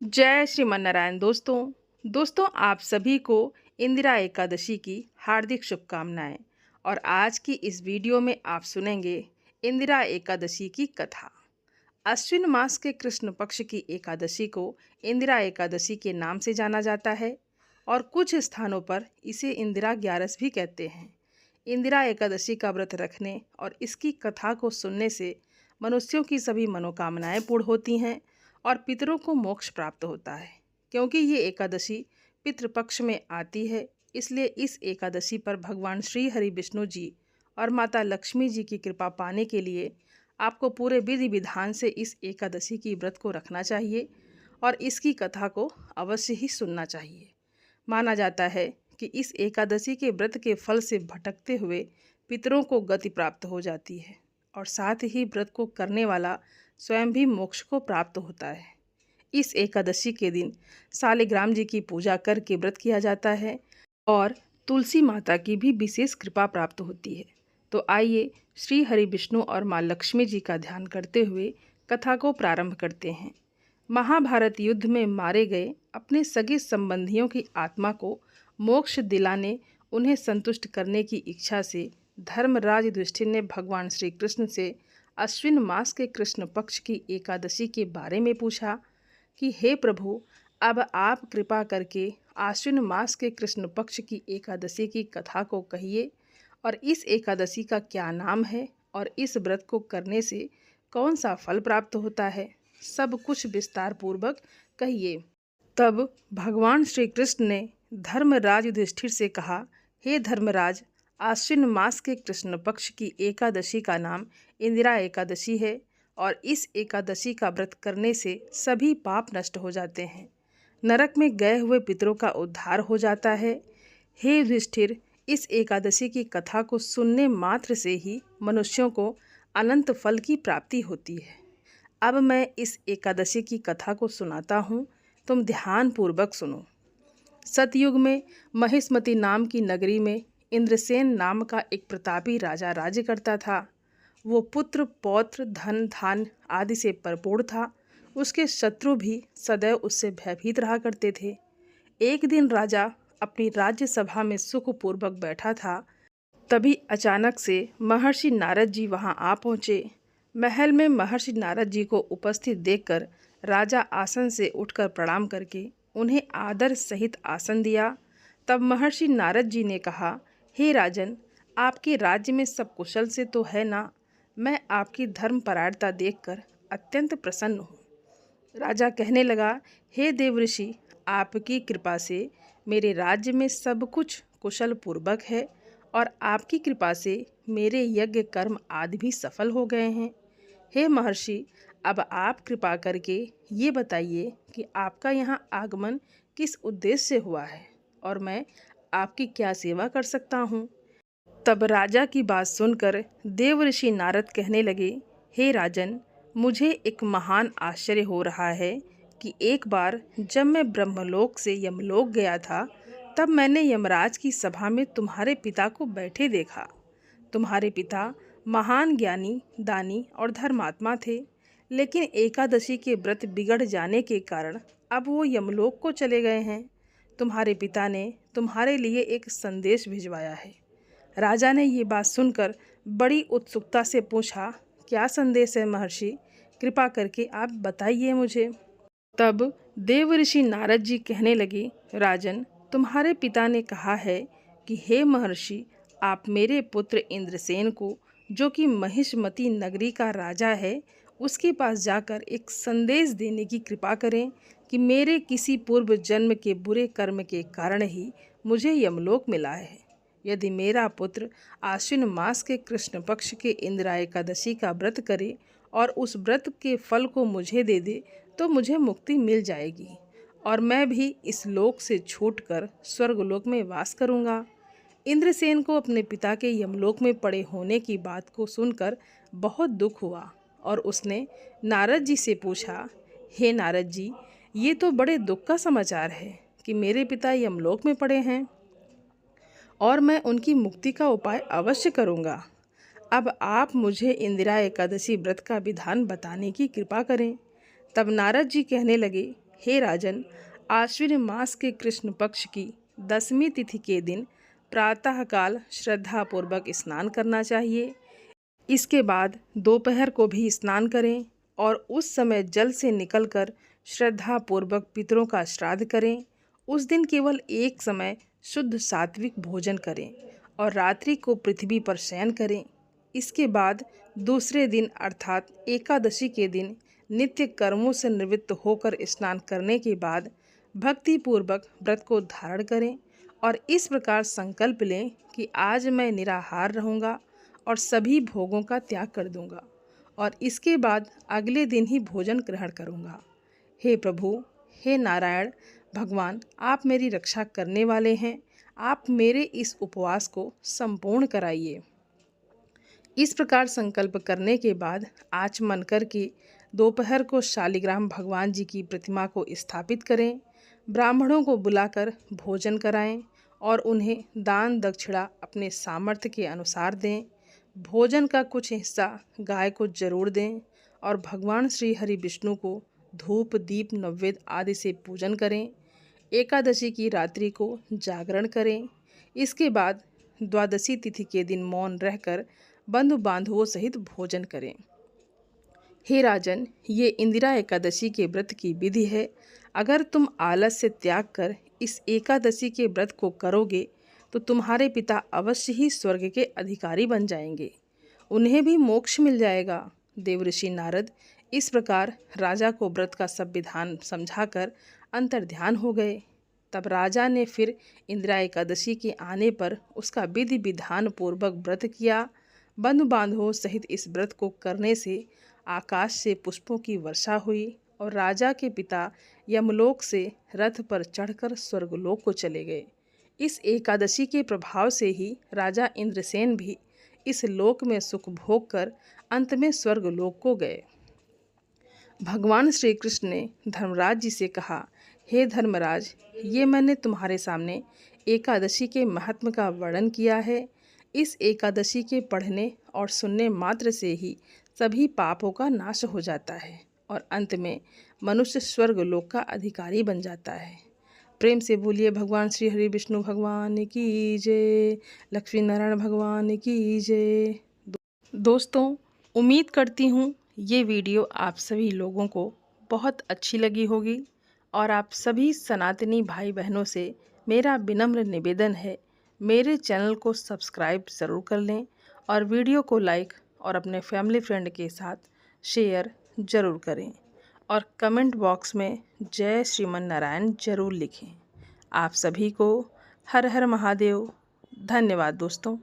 जय श्रीमन नारायण। दोस्तों आप सभी को इंदिरा एकादशी की हार्दिक शुभकामनाएं। और आज की इस वीडियो में आप सुनेंगे इंदिरा एकादशी की कथा। अश्विन मास के कृष्ण पक्ष की एकादशी को इंदिरा एकादशी के नाम से जाना जाता है और कुछ स्थानों पर इसे इंदिरा ग्यारस भी कहते हैं। इंदिरा एकादशी का व्रत रखने और इसकी कथा को सुनने से मनुष्यों की सभी मनोकामनाएं पूर्ण होती हैं और पितरों को मोक्ष प्राप्त होता है। क्योंकि ये एकादशी पितृपक्ष में आती है, इसलिए इस एकादशी पर भगवान श्री हरि विष्णु जी और माता लक्ष्मी जी की कृपा पाने के लिए आपको पूरे विधि विधान से इस एकादशी की व्रत को रखना चाहिए और इसकी कथा को अवश्य ही सुनना चाहिए। माना जाता है कि इस एकादशी के व्रत के फल से भटकते हुए पितरों को गति प्राप्त हो जाती है और साथ ही व्रत को करने वाला स्वयं भी मोक्ष को प्राप्त होता है। इस एकादशी के दिन सालिग्राम जी की पूजा करके व्रत किया जाता है और तुलसी माता की भी विशेष कृपा प्राप्त होती है। तो आइए श्री हरि विष्णु और माँ लक्ष्मी जी का ध्यान करते हुए कथा को प्रारंभ करते हैं। महाभारत युद्ध में मारे गए अपने सगे संबंधियों की आत्मा को मोक्ष दिलाने, उन्हें संतुष्ट करने की इच्छा से धर्मराज युधिष्ठिर ने भगवान श्री कृष्ण से अश्विन मास के कृष्ण पक्ष की एकादशी के बारे में पूछा कि हे प्रभु, अब आप कृपा करके आश्विन मास के कृष्ण पक्ष की एकादशी की कथा को कहिए और इस एकादशी का क्या नाम है और इस व्रत को करने से कौन सा फल प्राप्त होता है, सब कुछ विस्तार पूर्वक कहिए। तब भगवान श्री कृष्ण ने धर्मराज युधिष्ठिर से कहा, हे धर्मराज, आश्विन मास के कृष्ण पक्ष की एकादशी का नाम इंदिरा एकादशी है और इस एकादशी का व्रत करने से सभी पाप नष्ट हो जाते हैं, नरक में गए हुए पितरों का उद्धार हो जाता है। हे युधिष्ठिर, इस एकादशी की कथा को सुनने मात्र से ही मनुष्यों को अनंत फल की प्राप्ति होती है। अब मैं इस एकादशी की कथा को सुनाता हूँ, तुम ध्यान पूर्वक सुनो। सतयुग में महिष्मति नाम की नगरी में इंद्रसेन नाम का एक प्रतापी राजा राज्य करता था। वो पुत्र पौत्र धन धान आदि से भरपूर था। उसके शत्रु भी सदैव उससे भयभीत रहा करते थे। एक दिन राजा अपनी राज्य सभा में सुखपूर्वक बैठा था, तभी अचानक से महर्षि नारद जी वहां आ पहुँचे। महल में महर्षि नारद जी को उपस्थित देखकर राजा आसन से उठकर प्रणाम करके उन्हें आदर सहित आसन दिया। तब महर्षि नारद जी ने कहा, हे राजन, आपके राज्य में सब कुशल से तो है ना? मैं आपकी धर्मपरायणता देखकर अत्यंत प्रसन्न हूँ। राजा कहने लगा, हे देवऋषि, आपकी कृपा से मेरे राज्य में सब कुछ कुशल पूर्वक है और आपकी कृपा से मेरे यज्ञ कर्म आदि भी सफल हो गए हैं। हे महर्षि, अब आप कृपा करके ये बताइए कि आपका यहाँ आगमन किस उद्देश्य से हुआ है और मैं आपकी क्या सेवा कर सकता हूँ। तब राजा की बात सुनकर देवऋषि नारद कहने लगे, हे राजन, मुझे एक महान आश्चर्य हो रहा है कि एक बार जब मैं ब्रह्मलोक से यमलोक गया था, तब मैंने यमराज की सभा में तुम्हारे पिता को बैठे देखा। तुम्हारे पिता महान ज्ञानी, दानी और धर्मात्मा थे, लेकिन एकादशी के व्रत बिगड़ जाने के कारण अब वो यमलोक को चले गए हैं। तुम्हारे पिता ने तुम्हारे लिए एक संदेश भिजवाया है। राजा ने ये बात सुनकर बड़ी उत्सुकता से पूछा, क्या संदेश है महर्षि? कृपा करके आप बताइए मुझे। तब देवऋषि नारद जी कहने लगे, राजन, तुम्हारे पिता ने कहा है कि हे महर्षि, आप मेरे पुत्र इंद्रसेन को, जो कि महिष्मति नगरी का राजा है, उसके पास जाकर एक संदेश देने की कृपा करें कि मेरे किसी पूर्व जन्म के बुरे कर्म के कारण ही मुझे यमलोक मिला है। यदि मेरा पुत्र आश्विन मास के कृष्ण पक्ष के इंदिरा एकादशी का व्रत करे और उस व्रत के फल को मुझे दे दे तो मुझे मुक्ति मिल जाएगी और मैं भी इस लोक से छूटकर स्वर्गलोक में वास करूंगा। इंद्रसेन को अपने पिता के यमलोक में पड़े होने की बात को सुनकर बहुत दुख हुआ और उसने नारद जी से पूछा, हे नारद जी, ये तो बड़े दुख का समाचार है कि मेरे पिता यमलोक में पड़े हैं और मैं उनकी मुक्ति का उपाय अवश्य करूंगा। अब आप मुझे इंदिरा एकादशी व्रत का विधान बताने की कृपा करें। तब नारद जी कहने लगे, हे राजन, आश्विन मास के कृष्ण पक्ष की 10वीं तिथि के दिन प्रातःकाल श्रद्धापूर्वक स्नान करना चाहिए। इसके बाद दोपहर को भी स्नान करें और उस समय जल से निकलकर श्रद्धापूर्वक पितरों का श्राद्ध करें। उस दिन केवल एक समय शुद्ध सात्विक भोजन करें और रात्रि को पृथ्वी पर शयन करें। इसके बाद दूसरे दिन अर्थात एकादशी के दिन नित्य कर्मों से निवृत्त होकर स्नान करने के बाद भक्तिपूर्वक व्रत को धारण करें और इस प्रकार संकल्प लें कि आज मैं निराहार रहूँगा और सभी भोगों का त्याग कर दूंगा और इसके बाद अगले दिन ही भोजन ग्रहण करूंगा। हे प्रभु, हे नारायण भगवान, आप मेरी रक्षा करने वाले हैं। आप मेरे इस उपवास को संपूर्ण कराइए। इस प्रकार संकल्प करने के बाद आचमन करके दोपहर को शालिग्राम भगवान जी की प्रतिमा को स्थापित करें। ब्राह्मणों को बुलाकर भोजन कराएं और उन्हें दान दक्षिणा अपने सामर्थ्य के अनुसार दें। भोजन का कुछ हिस्सा गाय को जरूर दें और भगवान श्री हरि विष्णु को धूप दीप नैवेद्य आदि से पूजन करें। एकादशी की रात्रि को जागरण करें। इसके बाद द्वादशी तिथि के दिन मौन रहकर बंधु बांधवों सहित भोजन करें। हे राजन, ये इंदिरा एकादशी के व्रत की विधि है। अगर तुम आलस से त्याग कर इस एकादशी के व्रत को करोगे तो तुम्हारे पिता अवश्य ही स्वर्ग के अधिकारी बन जाएंगे, उन्हें भी मोक्ष मिल जाएगा। देवऋषि नारद इस प्रकार राजा को व्रत का सब विधान समझाकर अंतर्ध्यान हो गए। तब राजा ने फिर इंदिरा एकादशी के आने पर उसका विधि विधान पूर्वक व्रत किया। बंधु बांधवों सहित इस व्रत को करने से आकाश से पुष्पों की वर्षा हुई और राजा के पिता यमलोक से रथ पर चढ़कर स्वर्गलोक को चले गए। इस एकादशी के प्रभाव से ही राजा इंद्रसेन भी इस लोक में सुख भोग कर अंत में स्वर्गलोक को गए। भगवान श्री कृष्ण ने धर्मराज जी से कहा, हे धर्मराज, ये मैंने तुम्हारे सामने एकादशी के महत्व का वर्णन किया है। इस एकादशी के पढ़ने और सुनने मात्र से ही सभी पापों का नाश हो जाता है और अंत में मनुष्य स्वर्गलोक का अधिकारी बन जाता है। प्रेम से बोलिए भगवान श्री हरि विष्णु भगवान की जय, लक्ष्मी नारायण भगवान की जय। दोस्तों, उम्मीद करती हूँ ये वीडियो आप सभी लोगों को बहुत अच्छी लगी होगी और आप सभी सनातनी भाई बहनों से मेरा विनम्र निवेदन है, मेरे चैनल को सब्सक्राइब ज़रूर कर लें और वीडियो को लाइक और अपने फैमिली फ्रेंड के साथ शेयर ज़रूर करें और कमेंट बॉक्स में जय श्रीमन नारायण जरूर लिखें। आप सभी को हर हर महादेव। धन्यवाद दोस्तों।